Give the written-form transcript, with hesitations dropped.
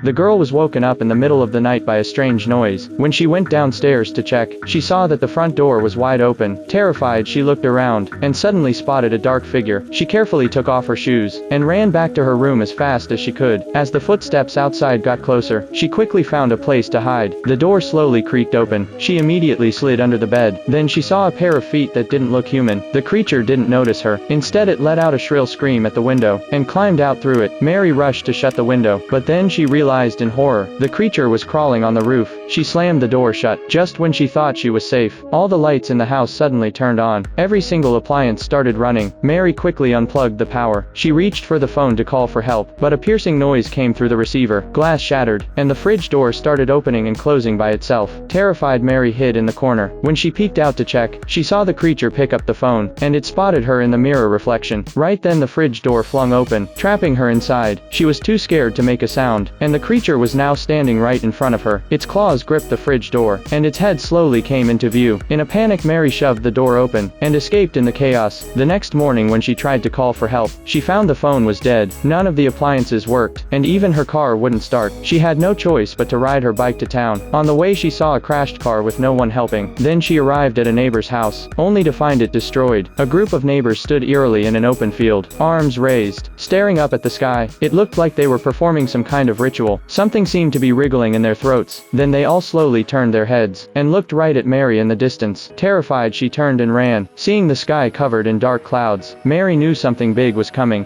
The girl was woken up in the middle of the night by a strange noise. When she went downstairs to check, she saw that the front door was wide open. Terrified, she looked around, and suddenly spotted a dark figure. She carefully took off her shoes, and ran back to her room as fast as she could. As the footsteps outside got closer, she quickly found a place to hide. The door slowly creaked open. She immediately slid under the bed. Then she saw a pair of feet that didn't look human. The creature didn't notice her. Instead, it let out a shrill scream at the window, and climbed out through it. Mary rushed to shut the window, but then she realized in horror, the creature was crawling on the roof. She slammed the door shut. Just when she thought she was safe, all the lights in the house suddenly turned on. Every single appliance started running. Mary quickly unplugged the power. She reached for the phone to call for help, but a piercing noise came through the receiver. Glass shattered, and the fridge door started opening and closing by itself. Terrified, Mary hid in the corner. When she peeked out to check, she saw the creature pick up the phone, and it spotted her in the mirror reflection. Right then, the fridge door flung open, trapping her inside. She was too scared to make a sound, and the creature was now standing right in front of her. Its claws gripped the fridge door, and its head slowly came into view. In a panic, Mary shoved the door open, and escaped in the chaos. The next morning, when she tried to call for help, she found the phone was dead. None of the appliances worked, and even her car wouldn't start. She had no choice but to ride her bike to town. On the way, she saw a crashed car with no one helping. Then she arrived at a neighbor's house, only to find it destroyed. A group of neighbors stood eerily in an open field, arms raised, staring up at the sky. It looked like they were performing some kind of ritual. Something seemed to be wriggling in their throats. Then they all slowly turned their heads, and looked right at Mary in the distance. Terrified, she turned and ran. Seeing the sky covered in dark clouds, Mary knew something big was coming.